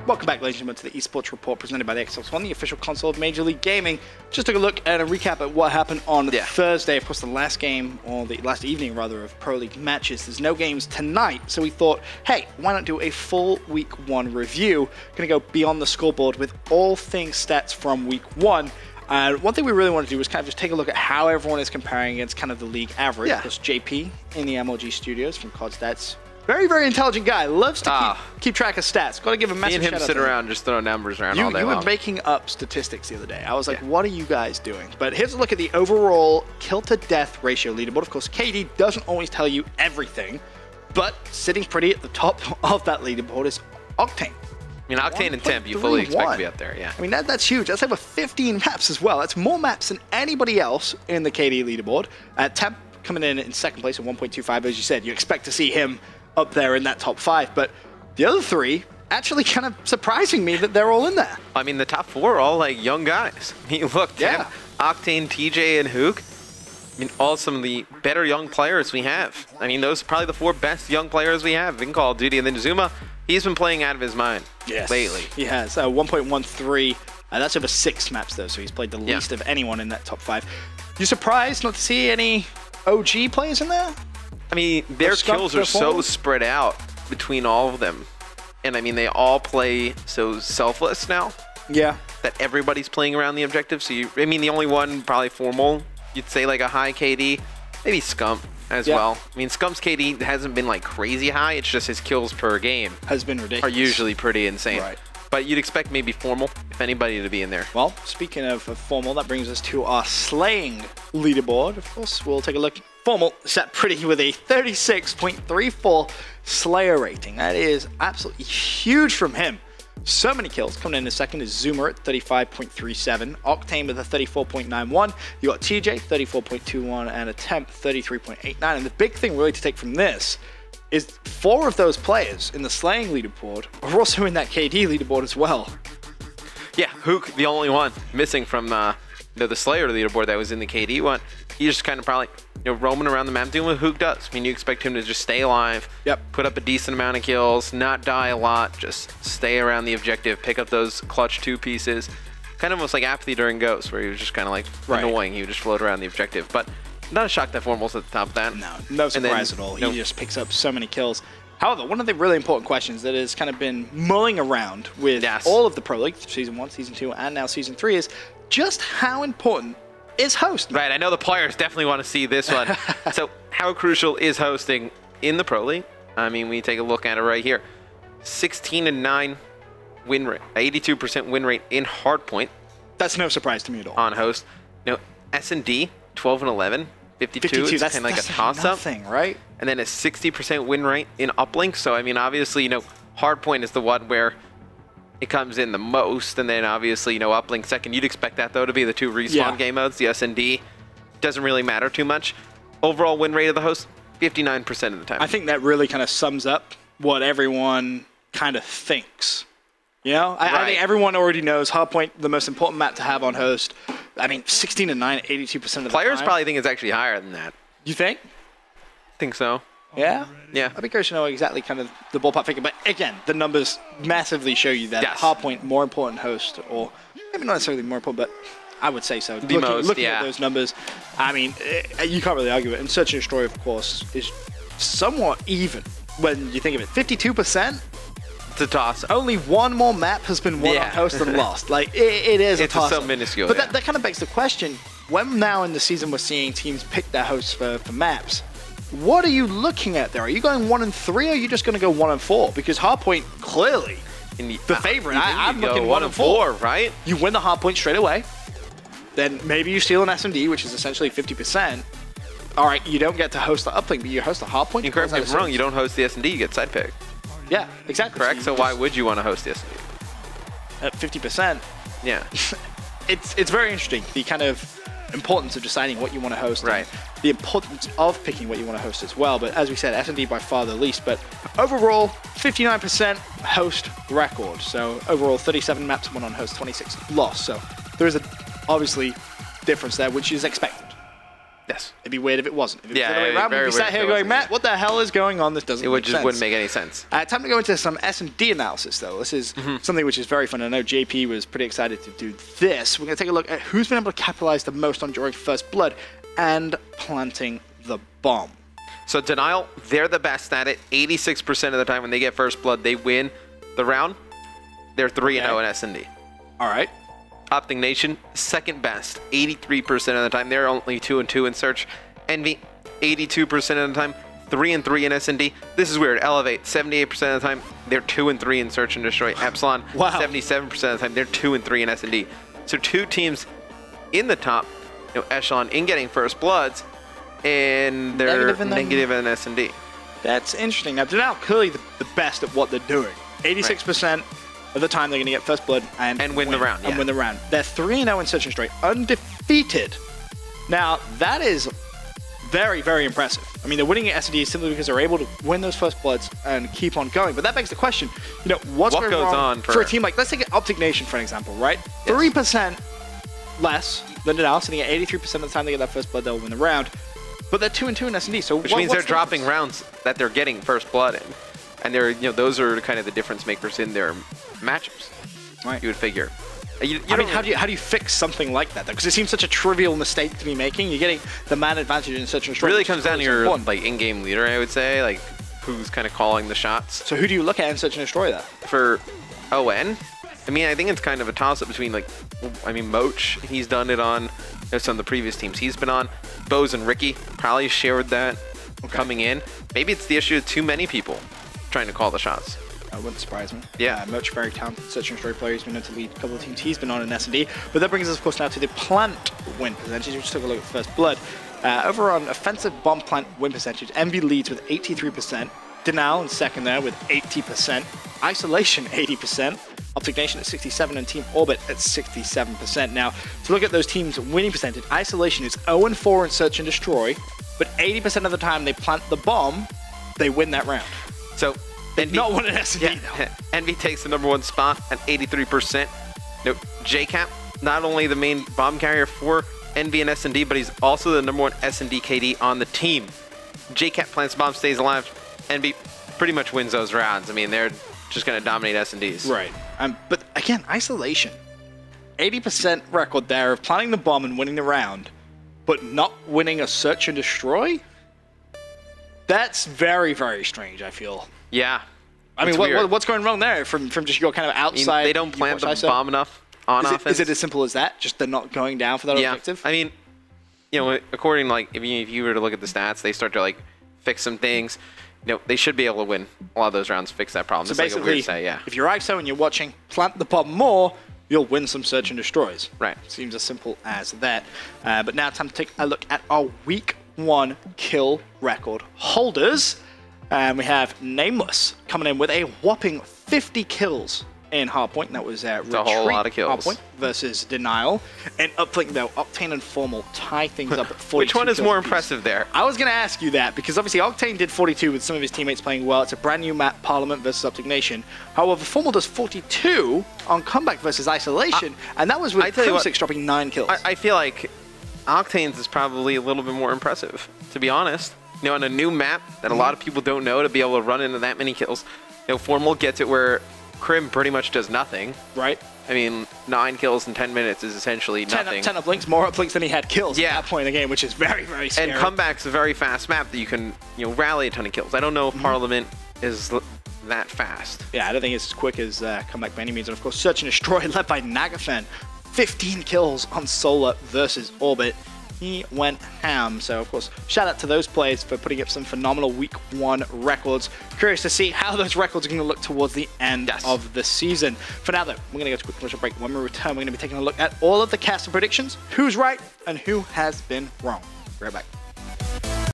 Welcome back, ladies and gentlemen, to the eSports Report presented by the Xbox One, the official console of Major League Gaming. Just took a look and a recap at what happened on Thursday. Of course, the last game, or the last evening, rather, of Pro League matches. There's no games tonight, so we thought, hey, why not do a full Week 1 review? Gonna go beyond the scoreboard with all things stats from Week 1. And one thing we really want to do is kind of just take a look at how everyone is comparing against kind of the league average. Of course, JP in the MLG studios from COD Stats. Very, very intelligent guy. Loves to keep track of stats. Got to give a massive shout out. Me and him sit around just throw numbers around all day long. You were making up statistics the other day. I was like, what are you guys doing? But here's a look at the overall kill-to-death ratio leaderboard. Of course, KD doesn't always tell you everything, but sitting pretty at the top of that leaderboard is Octane. I mean, Octane and Temp, you fully expect to be up there, yeah. I mean, that's huge. That's over 15 maps as well. That's more maps than anybody else in the KD leaderboard. Temp coming in second place at 1.25, as you said. You expect to see him up there in that top 5, but the other 3 actually kind of surprising me that they're all in there. I mean, the top 4 are all like young guys. I mean, look, Temp, Octane, TJ, and Hook. I mean, all some of the better young players we have. I mean, those are probably the 4 best young players we have in Call of Duty. And then Zuma, he's been playing out of his mind lately. He has 1.13. That's over 6 maps though, so he's played the least of anyone in that top 5. You surprised not to see any OG players in there? I mean, their kills are so spread out between all of them. And I mean, they all play so selfless now. Yeah. That everybody's playing around the objective. So, I mean, the only one probably formal, you'd say like a high KD, maybe Scump as well. I mean, Scump's KD hasn't been like crazy high. It's just his kills per game has been ridiculous. Are usually pretty insane. Right. But you'd expect maybe formal, if anybody, to be in there. Well, speaking of formal, that brings us to our slaying leaderboard. Of course, we'll take a look. Formal set pretty with a 36.34 Slayer rating. That is absolutely huge from him. So many kills. Coming in second is Zoomer at 35.37. Octane with a 34.91. You got TJ, 34.21, and Attempt, 33.89. And the big thing really to take from this is 4 of those players in the slaying leaderboard are also in that KD leaderboard as well. Yeah, Hook, the only one missing from the Slayer leaderboard that was in the KD one. He's just kind of probably roaming around the map doing what Hook does. I mean, you expect him to just stay alive, put up a decent amount of kills, not die a lot, just stay around the objective, pick up those clutch 2 pieces. Kind of almost like Apathy during Ghost, where he was just kind of like annoying. He would just float around the objective. But not a shock that Formal's at the top of that. No surprise at all. He just picks up so many kills. However, one of the really important questions that has kind of been mulling around with all of the Pro League, Season 1, Season 2, and now Season 3 is just how important is hosting? Right, I know the players definitely want to see this one. So how crucial is hosting in the Pro League? I mean, we take a look at it right here. 16-9 win rate, 82% win rate in Hardpoint. That's no surprise to me at all. On host. S&D, 12-11. 52, that's kind of like a toss-up, right? And then a 60% win rate in uplink. So, I mean, obviously, Hardpoint is the one where it comes in the most, and then obviously, uplink second. You'd expect that, though, to be the 2 respawn game modes. The S&D doesn't really matter too much. Overall win rate of the host, 59% of the time. I think that really kind of sums up what everyone kind of thinks. I think everyone already knows Hardpoint, the most important map to have on host. I mean, 16-9, 82% of the time. Players probably think it's actually higher than that. You think? I think so. Yeah? Yeah. I'd be curious to know exactly kind of the ballpark figure. But again, the numbers massively show you that Hardpoint, more important host, or maybe not necessarily more important, but I would say so. Looking at those numbers, I mean, you can't really argue it. And Search and Destroy, of course, is somewhat even when you think of it. 52%? It's a toss. Only one more map has been won on host and lost. Like, it is a toss. It's so minuscule. But that kind of begs the question, when now in the season we're seeing teams pick their hosts for maps, what are you looking at there? Are you going 1-3, or are you just going to go 1-4? Because Hardpoint, clearly, the favorite. I'm looking 1-4, right? You win the Hardpoint straight away. Then maybe you steal an S&D, which is essentially 50%. All right, you don't get to host the uplink, but you host the Hardpoint. You correct me if I'm wrong, you don't host the S&D, you get side pick. Yeah, exactly. Correct, so why would you want to host the S&D? At 50%. Yeah. It's very interesting, the kind of importance of deciding what you want to host. Right. The importance of picking what you want to host as well. But as we said, S&D by far the least. But overall, 59% host record. So overall, 37 maps won on host, 26 lost. So there is obviously difference there, which is expected. Yes. It'd be weird if it wasn't. If it was Yeah, the other way around, we'd be sat here going, Matt, what the hell is going on? This doesn't make sense. It just wouldn't make any sense. Time to go into some S&D analysis, though. This is something which is very fun. I know JP was pretty excited to do this. We're going to take a look at who's been able to capitalize the most on drawing first blood and planting the bomb. So Denial, they're the best at it. 86% of the time when they get first blood, they win the round. They're 3-0 in S&D. All right. Optic Nation, second best. 83% of the time. They're only 2-2 in Search. Envy, 82% of the time. 3-3 in S&D. This is weird. Elevate, 78% of the time. They're 2-3 in Search and Destroy. Epsilon, 77% of the time. They're 2-3 in S&D. So 2 teams in the top echelon in getting first bloods, and they're negative in S&D. That's interesting. Now, Denial clearly the best at what they're doing. 86% of the time they're going to get first blood and win the round. And win the round. They're 3-0 in Search and Destroy, undefeated. Now, that is very, very impressive. I mean, they're winning at S&D simply because they're able to win those first bloods and keep on going. But that begs the question, what goes on for a team like, let's take Optic Nation, for an example, right? Yes. 3% less than Denial, sitting at 83% of the time they get that first blood, they'll win the round. But they're 2-2 in S&D, so which means they're dropping rounds that they're getting first blood in, and they're those are kind of the difference makers in their matchups. Right, you would figure. I mean, how do you fix something like that? Because it seems such a trivial mistake to be making. You're getting the man advantage in such a strong. It really comes down to your in-game leader, I would say, like who's kind of calling the shots. So who do you look at in Search and Destroy that? For ON, I mean, I think it's kind of a toss-up between Moch. He's done it on some of the previous teams he's been on. Bose and Ricky probably shared that coming in. Maybe it's the issue of too many people trying to call the shots. That wouldn't surprise me. Yeah. Moch, very talented Search and Destroy player. He's been known to lead a couple of teams he's been on in S&D. But that brings us, of course, now to the plant win percentage. We just took a look at First Blood. Over on offensive bomb plant win percentage, Envy leads with 83%. Denial in second there with 80%. Isolation, 80%. Optic Nation at 67% and Team Orbit at 67%. Now, to look at those teams' winning percentage, Isolation is 0-4 in Search and Destroy, but 80% of the time they plant the bomb, they win that round. So, they've not won an S&D, though. Envy takes the #1 spot at 83%. JCap, not only the main bomb carrier for Envy and S&D, but he's also the #1 S&D KD on the team. JCap plants bomb, stays alive. Envy pretty much wins those rounds. I mean, they're just going to dominate S&Ds. Right. But again, Isolation. 80% record there of planting the bomb and winning the round, but not winning a Search and Destroy? That's very, very strange, I feel. Yeah. I mean, what's going wrong there from just your kind of outside... they don't plant the bomb enough on offense. Is it as simple as that? Just they're not going down for that objective? I mean, according if you were to look at the stats, they start to fix some things. They should be able to win a lot of those rounds, fix that problem. So basically, if you're ISO and you're watching, plant the bomb more, you'll win some Search and Destroys. Right. Seems as simple as that. But now time to take a look at our Week 1 kill record holders. And we have Nameless coming in with a whopping 50 kills in Hardpoint. That was a whole lot of kills. Hardpoint versus Denial. And Uplink, though, Octane and Formal tie things up at 42. Which one is more impressive there? I was going to ask you that, because obviously Octane did 42 with some of his teammates playing well. It's a brand new map, Parliament versus Optic Nation. However, Formal does 42 on Comeback versus Isolation, and that was with Crimsix dropping 9 kills. I feel like Octane's is probably a little bit more impressive, to be honest. On a new map that a lot of people don't know, to be able to run into that many kills. Formal gets it where Crim pretty much does nothing. Right. I mean, 9 kills in 10 minutes is essentially nothing. 10 uplinks, more uplinks than he had kills at that point in the game, which is very, very scary. And Comeback's a very fast map that you can, rally a ton of kills. I don't know if Parliament is that fast. Yeah, I don't think it's as quick as Comeback by any means. And of course, Search and Destroy led by Nagafen. 15 kills on Solar versus Orbit. He went ham. So, of course, shout out to those players for putting up some phenomenal Week 1 records. Curious to see how those records are going to look towards the end of the season. For now, though, we're going to go to a quick commercial break. When we return, we're going to be taking a look at all of the caster predictions, who's right and who has been wrong. Be right back.